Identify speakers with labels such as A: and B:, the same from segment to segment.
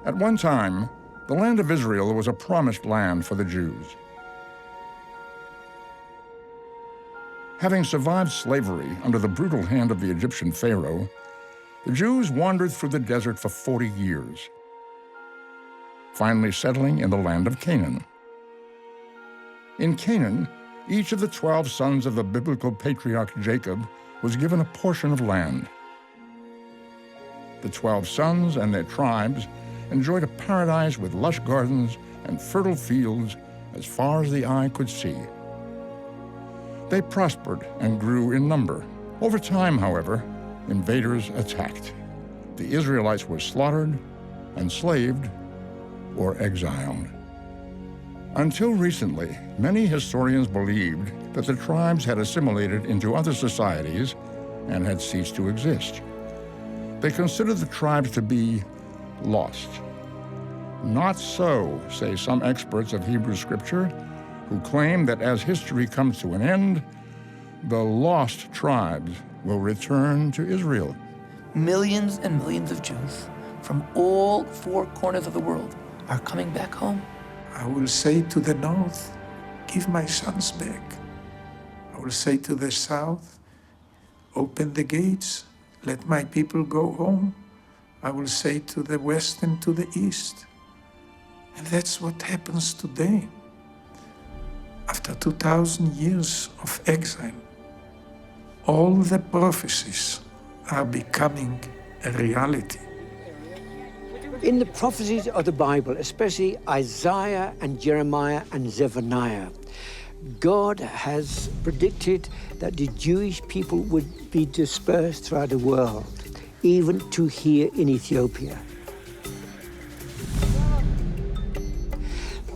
A: At one time, the land of Israel was a promised land for the Jews. Having survived slavery under the brutal hand of the Egyptian Pharaoh, the Jews wandered through the desert for 40 years, finally settling in the land of Canaan. In Canaan, each of the 12 sons of the biblical patriarch Jacob was given a portion of land. The 12 sons and their tribes enjoyed a paradise with lush gardens and fertile fields as far as the eye could see. They prospered and grew in number. Over time, however, invaders attacked. The Israelites were slaughtered, enslaved, or exiled. Until recently, many historians believed that the tribes had assimilated into other societies and had ceased to exist. They considered the tribes to be lost. Not so, say some experts of Hebrew scripture, who claim that as history comes to an end, the lost tribes will return to Israel.
B: Millions and millions of Jews from all four corners of the world are coming back home.
C: I will say to the north, give my sons back. I will say to the south, open the gates, let my people go home. I will say to the west and to the east. And that's what happens today. After 2,000 years of exile, all the prophecies are becoming a reality.
D: In the prophecies of the Bible, especially Isaiah and Jeremiah and Zephaniah, God has predicted that the Jewish people would be dispersed throughout the world, even to here in Ethiopia.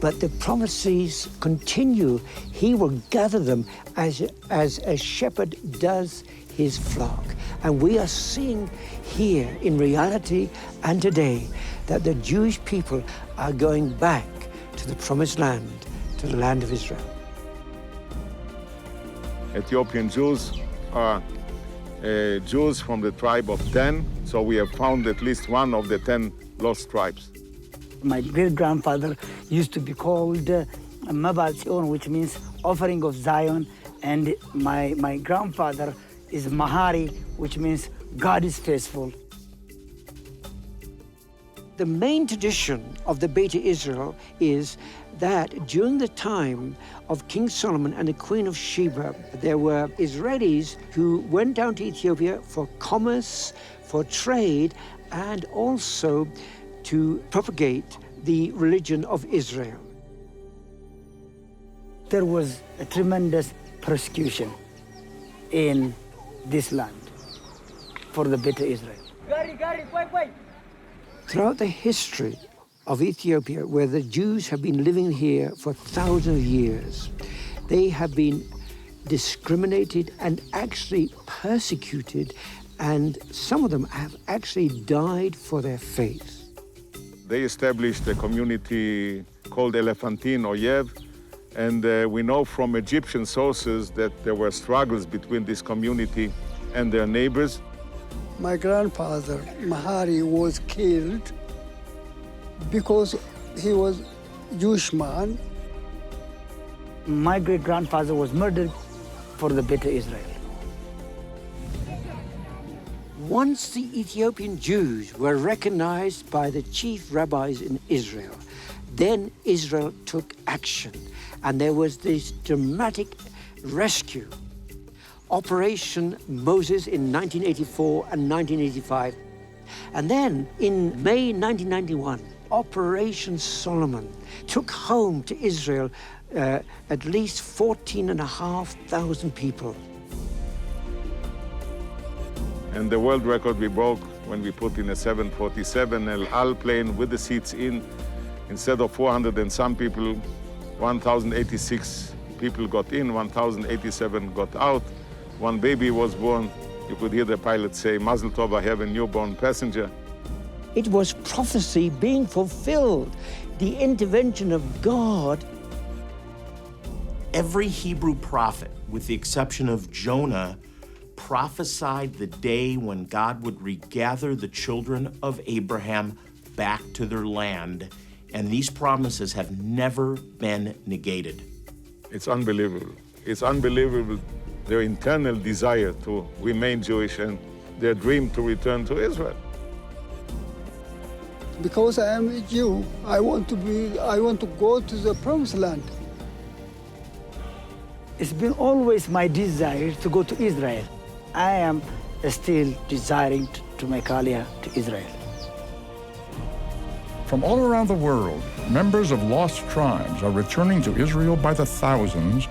D: But the prophecies continue. He will gather them as a shepherd does his flock. And we are seeing here in reality and today that the Jewish people are going back to the promised land, to the land of Israel.
E: Ethiopian Jews are Jews from the tribe of 10, so we have found at least one of the 10 lost tribes.
F: My great-grandfather used to be called Mabal Zion, which means offering of Zion, and my grandfather is Mahari, which means God is faithful.
D: The main tradition of the Beta Israel is that during the time of King Solomon and the Queen of Sheba, there were Israelis who went down to Ethiopia for commerce, for trade, and also to propagate the religion of Israel.
F: There was a tremendous persecution in this land for the Beta Israel.
D: Throughout the history of Ethiopia, where the Jews have been living here for thousands of years, they have been discriminated and actually persecuted, and some of them have actually died for their faith.
E: They established a community called Elephantine Oyev, and we know from Egyptian sources that there were struggles between this community and their neighbors.
G: My grandfather, Mahari, was killed because he was Jewish man.
F: My great-grandfather was murdered for the Beta Israel.
D: Once the Ethiopian Jews were recognized by the chief rabbis in Israel, then Israel took action, and there was this dramatic rescue. Operation Moses in 1984 and 1985. And then in May 1991, Operation Solomon took home to Israel at least 14,500 people.
E: And the world record we broke when we put in a 747 El Al plane with the seats in. Instead of 400 and some people, 1,086 people got in, 1,087 got out. One baby was born. You could hear the pilot say, Mazel Tov, I have a newborn passenger.
D: It was prophecy being fulfilled, the intervention of God.
H: Every Hebrew prophet, with the exception of Jonah, prophesied the day when God would regather the children of Abraham back to their land, and these promises have never been negated.
E: It's unbelievable. It's unbelievable, their internal desire to remain Jewish and their dream to return to Israel.
G: Because I am a Jew, I want to go to the promised land.
F: It's been always my desire to go to Israel. I am still desiring to make Aliyah to Israel.
A: From all around the world, members of lost tribes are returning to Israel by the thousands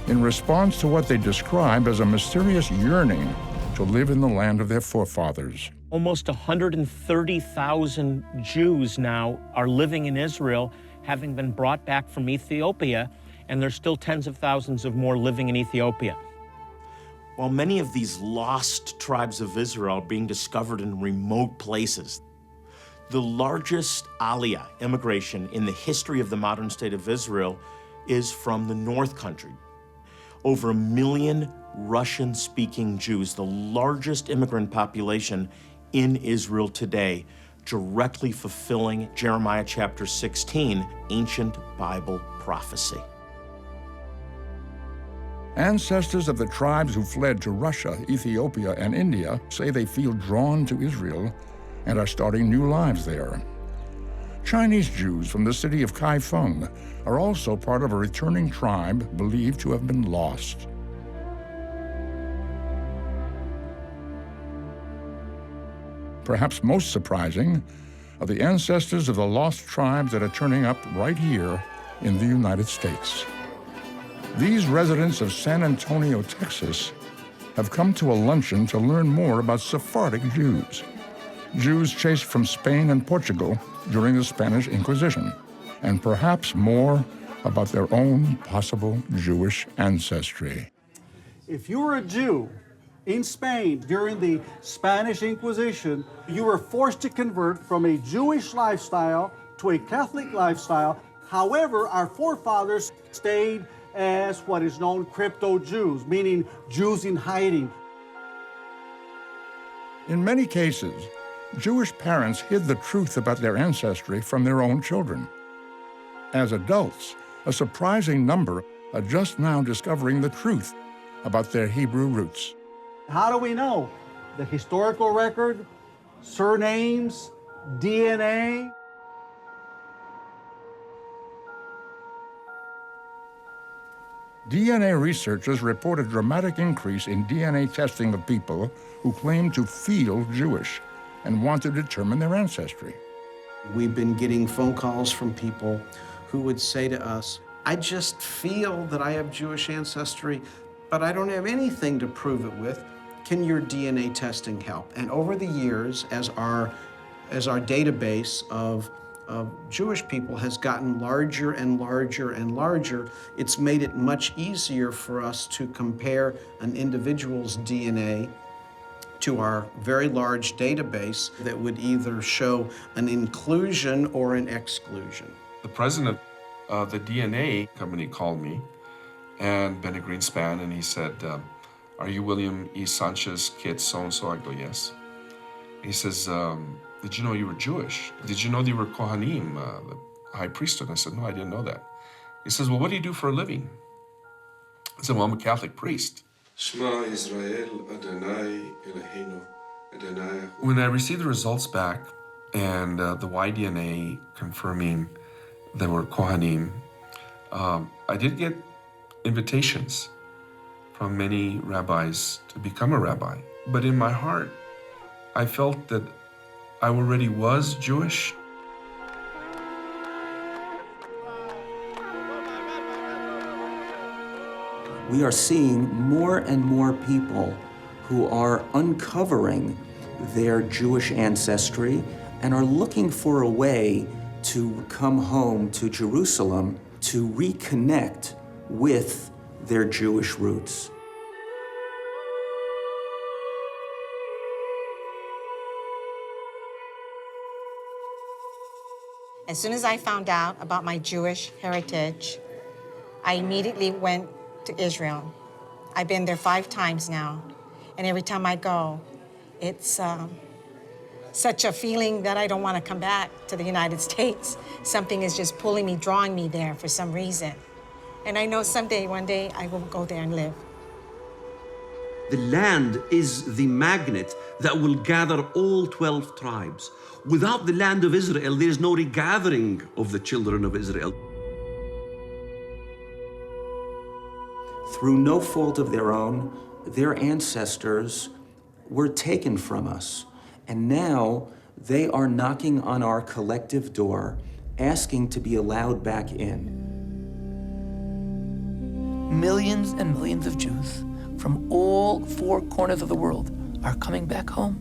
A: in response to what they describe as a mysterious yearning to live in the land of their forefathers.
I: Almost 130,000 Jews now are living in Israel, having been brought back from Ethiopia, and there's still tens of thousands of more living in Ethiopia.
H: While many of these lost tribes of Israel are being discovered in remote places, the largest Aliyah immigration in the history of the modern state of Israel is from the North Country. Over 1 million Russian-speaking Jews, the largest immigrant population in Israel today, directly fulfilling Jeremiah chapter 16, ancient Bible prophecy.
A: Ancestors of the tribes who fled to Russia, Ethiopia, and India say they feel drawn to Israel and are starting new lives there. Chinese Jews from the city of Kaifeng are also part of a returning tribe believed to have been lost. Perhaps most surprising are the ancestors of the lost tribes that are turning up right here in the United States. These residents of San Antonio, Texas, have come to a luncheon to learn more about Sephardic Jews, Jews chased from Spain and Portugal during the Spanish Inquisition, and perhaps more about their own possible Jewish ancestry.
J: If you were a Jew in Spain during the Spanish Inquisition, you were forced to convert from a Jewish lifestyle to a Catholic lifestyle. However, our forefathers stayed as what is known crypto-Jews, meaning Jews in hiding.
A: In many cases, Jewish parents hid the truth about their ancestry from their own children. As adults, a surprising number are just now discovering the truth about their Hebrew roots.
J: How do we know? The historical record, surnames, DNA.
A: DNA researchers report a dramatic increase in DNA testing of people who claim to feel Jewish and want to determine their ancestry.
K: We've been getting phone calls from people who would say to us, I just feel that I have Jewish ancestry, but I don't have anything to prove it with. Can your DNA testing help? And over the years, as our database of Jewish people has gotten larger and larger and larger, it's made it much easier for us to compare an individual's DNA to our very large database that would either show an inclusion or an exclusion.
L: The president of the DNA company called me, and Benny Greenspan, and he said, are you William E. Sanchez kid so-and-so? I go, yes. He says, did you know you were Jewish? Did you know that you were Kohanim, the high priesthood? I said, no, I didn't know that. He says, well, what do you do for a living? I said, well, I'm a Catholic priest.
M: Shema Israel, Adonai Eloheinu, Adonai.
L: When I received the results back and the Y-DNA confirming they were Kohanim, I did get invitations from many rabbis to become a rabbi. But in my heart, I felt that I already was Jewish.
N: We are seeing more and more people who are uncovering their Jewish ancestry and are looking for a way to come home to Jerusalem to reconnect with their Jewish roots.
O: As soon as I found out about my Jewish heritage, I immediately went to Israel. I've been there 5 times now, and every time I go, it's such a feeling that I don't want to come back to the United States. Something is just pulling me, drawing me there for some reason. And I know someday, one day, I will go there and live.
P: The land is the magnet that will gather all 12 tribes. Without the land of Israel, there is no regathering of the children of Israel.
N: Through no fault of their own, their ancestors were taken from us. And now they are knocking on our collective door, asking to be allowed back in.
B: Millions and millions of Jews from all four corners of the world are coming back home.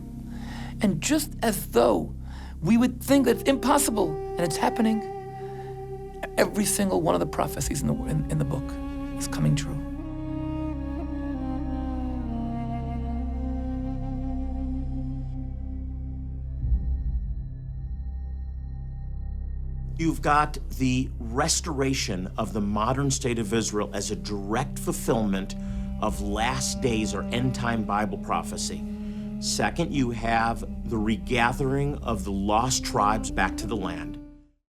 B: And just as though we would think that it's impossible, and it's happening, every single one of the prophecies in the book is coming true.
H: You've got the restoration of the modern state of Israel as a direct fulfillment of last days or end-time Bible prophecy. Second, you have the regathering of the lost tribes back to the land.